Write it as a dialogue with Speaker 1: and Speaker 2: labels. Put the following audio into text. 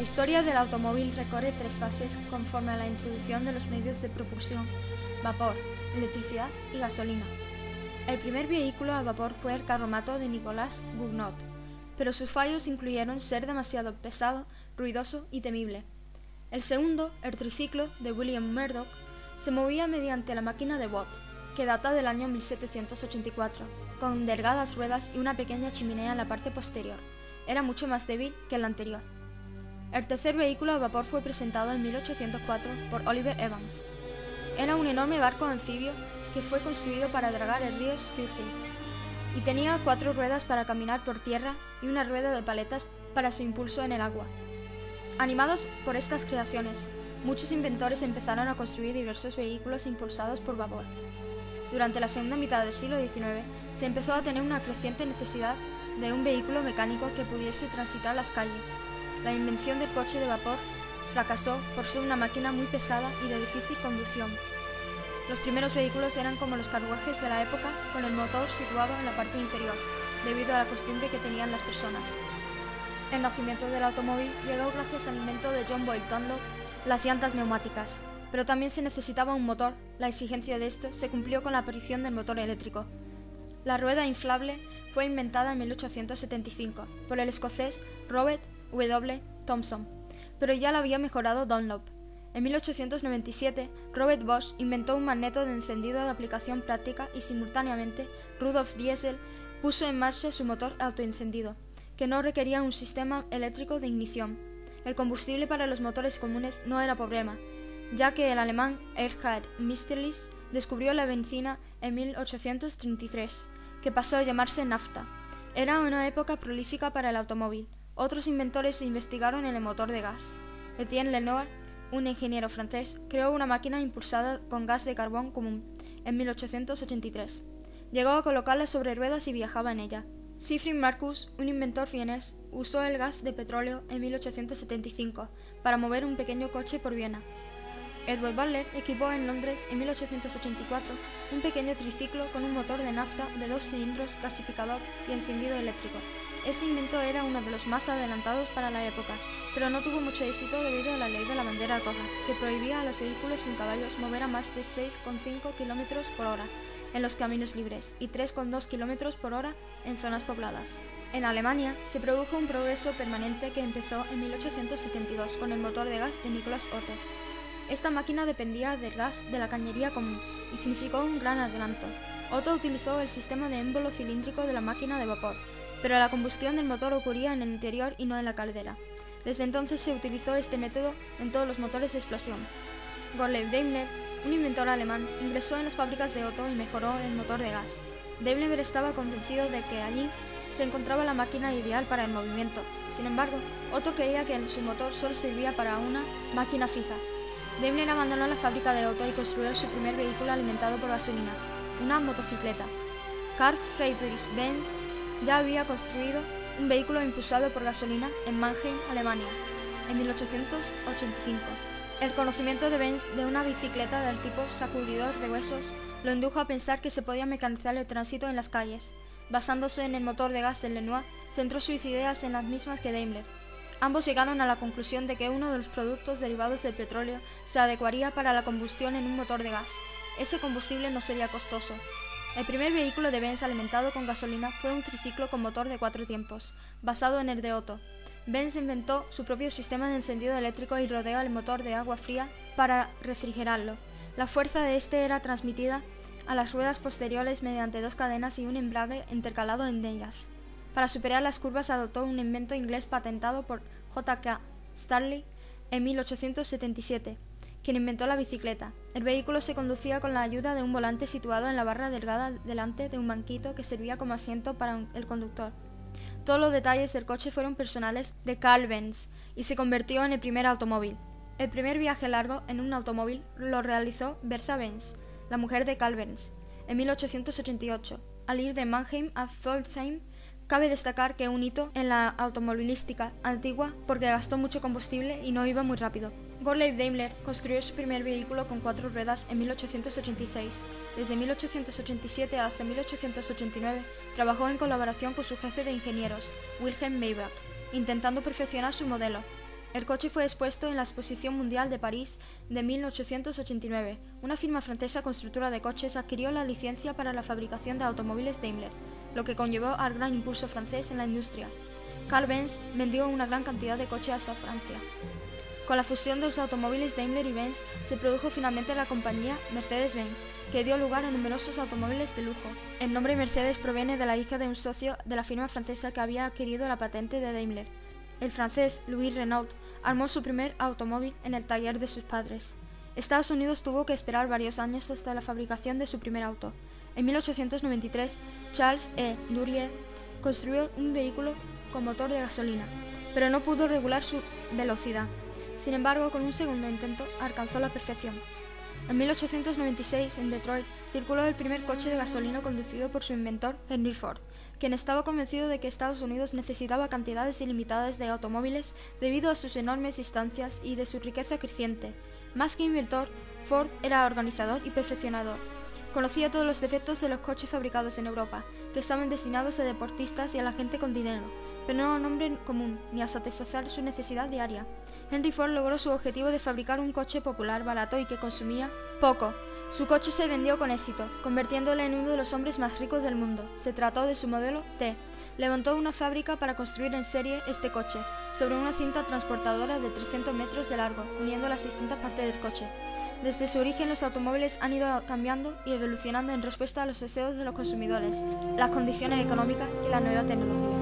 Speaker 1: La historia del automóvil recorre tres fases conforme a la introducción de los medios de propulsión: vapor, electricidad y gasolina. El primer vehículo a vapor fue el carromato de Nicolas Bougnot, pero sus fallos incluyeron ser demasiado pesado, ruidoso y temible. El segundo, el triciclo de William Murdoch, se movía mediante la máquina de Watt, que data del año 1784, con delgadas ruedas y una pequeña chimenea en la parte posterior. Era mucho más débil que el anterior. El tercer vehículo a vapor fue presentado en 1804 por Oliver Evans. Era un enorme barco anfibio que fue construido para dragar el río Schuylkill, y tenía 4 ruedas para caminar por tierra y una rueda de paletas para su impulso en el agua. Animados por estas creaciones, muchos inventores empezaron a construir diversos vehículos impulsados por vapor. Durante la segunda mitad del siglo XIX se empezó a tener una creciente necesidad de un vehículo mecánico que pudiese transitar las calles. La invención del coche de vapor fracasó por ser una máquina muy pesada y de difícil conducción. Los primeros vehículos eran como los carruajes de la época, con el motor situado en la parte inferior, debido a la costumbre que tenían las personas. El nacimiento del automóvil llegó gracias al invento de John Boyle Dunlop, las llantas neumáticas, pero también se necesitaba un motor. La exigencia de esto se cumplió con la aparición del motor eléctrico. La rueda inflable fue inventada en 1875 por el escocés Robert W. Thomson, pero ya la había mejorado Dunlop. En 1897, Robert Bosch inventó un magneto de encendido de aplicación práctica y simultáneamente Rudolf Diesel puso en marcha su motor autoencendido, que no requería un sistema eléctrico de ignición. El combustible para los motores comunes no era problema, ya que el alemán Erhard Michelis descubrió la benzina en 1833, que pasó a llamarse nafta. Era una época prolífica para el automóvil. Otros inventores investigaron en el motor de gas. Etienne Lenoir, un ingeniero francés, creó una máquina impulsada con gas de carbón común en 1883. Llegó a colocarla sobre ruedas y viajaba en ella. Siegfried Marcus, un inventor vienés, usó el gas de petróleo en 1875 para mover un pequeño coche por Viena. Edward Butler equipó en Londres en 1884 un pequeño triciclo con un motor de nafta de 2 cilindros, gasificador y encendido eléctrico. Este invento era uno de los más adelantados para la época, pero no tuvo mucho éxito debido a la ley de la bandera roja, que prohibía a los vehículos sin caballos mover a más de 6,5 km por hora en los caminos libres y 3,2 km por hora en zonas pobladas. En Alemania se produjo un progreso permanente que empezó en 1872 con el motor de gas de Nicolas Otto. Esta máquina dependía del gas de la cañería común y significó un gran adelanto. Otto utilizó el sistema de émbolo cilíndrico de la máquina de vapor, pero la combustión del motor ocurría en el interior y no en la caldera. Desde entonces se utilizó este método en todos los motores de explosión. Gottlieb Daimler, un inventor alemán, ingresó en las fábricas de Otto y mejoró el motor de gas. Daimler estaba convencido de que allí se encontraba la máquina ideal para el movimiento. Sin embargo, Otto creía que su motor solo servía para una máquina fija. Daimler abandonó la fábrica de Otto y construyó su primer vehículo alimentado por gasolina, una motocicleta. Carl Friedrich Benz ya había construido un vehículo impulsado por gasolina en Mannheim, Alemania, en 1885. El conocimiento de Benz de una bicicleta del tipo sacudidor de huesos lo indujo a pensar que se podía mecanizar el tránsito en las calles. Basándose en el motor de gas de Lenoir, centró sus ideas en las mismas que Daimler. Ambos llegaron a la conclusión de que uno de los productos derivados del petróleo se adecuaría para la combustión en un motor de gas. Ese combustible no sería costoso. El primer vehículo de Benz alimentado con gasolina fue un triciclo con motor de 4 tiempos, basado en el de Otto. Benz inventó su propio sistema de encendido eléctrico y rodeó el motor de agua fría para refrigerarlo. La fuerza de este era transmitida a las ruedas posteriores mediante 2 cadenas y un embrague intercalado en ellas. Para superar las curvas adoptó un invento inglés patentado por J.K. Starley en 1877, quien inventó la bicicleta. El vehículo se conducía con la ayuda de un volante situado en la barra delgada delante de un banquito que servía como asiento para el conductor. Todos los detalles del coche fueron personales de Carl Benz y se convirtió en el primer automóvil. El primer viaje largo en un automóvil lo realizó Bertha Benz, la mujer de Carl Benz, en 1888. Al ir de Mannheim a Pforzheim, cabe destacar que un hito en la automovilística antigua porque gastó mucho combustible y no iba muy rápido. Gottlieb Daimler construyó su primer vehículo con 4 ruedas en 1886. Desde 1887 hasta 1889 trabajó en colaboración con su jefe de ingenieros, Wilhelm Maybach, intentando perfeccionar su modelo. El coche fue expuesto en la Exposición Mundial de París de 1889. Una firma francesa constructora de coches adquirió la licencia para la fabricación de automóviles Daimler, lo que conllevó al gran impulso francés en la industria. Carl Benz vendió una gran cantidad de coches a Francia. Con la fusión de los automóviles Daimler y Benz, se produjo finalmente la compañía Mercedes-Benz, que dio lugar a numerosos automóviles de lujo. El nombre Mercedes proviene de la hija de un socio de la firma francesa que había adquirido la patente de Daimler. El francés Louis Renault armó su primer automóvil en el taller de sus padres. Estados Unidos tuvo que esperar varios años hasta la fabricación de su primer auto. En 1893, Charles E. Duryea construyó un vehículo con motor de gasolina, pero no pudo regular su velocidad. Sin embargo, con un segundo intento alcanzó la perfección. En 1896, en Detroit, circuló el primer coche de gasolina conducido por su inventor, Henry Ford, quien estaba convencido de que Estados Unidos necesitaba cantidades ilimitadas de automóviles debido a sus enormes distancias y de su riqueza creciente. Más que inventor, Ford era organizador y perfeccionador. Conocía todos los defectos de los coches fabricados en Europa, que estaban destinados a deportistas y a la gente con dinero, pero no a un hombre común, ni a satisfacer su necesidad diaria. Henry Ford logró su objetivo de fabricar un coche popular, barato y que consumía poco. Su coche se vendió con éxito, convirtiéndole en uno de los hombres más ricos del mundo. Se trató de su modelo T. Levantó una fábrica para construir en serie este coche, sobre una cinta transportadora de 300 metros de largo, uniendo las distintas partes del coche. Desde su origen, los automóviles han ido cambiando y evolucionando en respuesta a los deseos de los consumidores, las condiciones económicas y la nueva tecnología.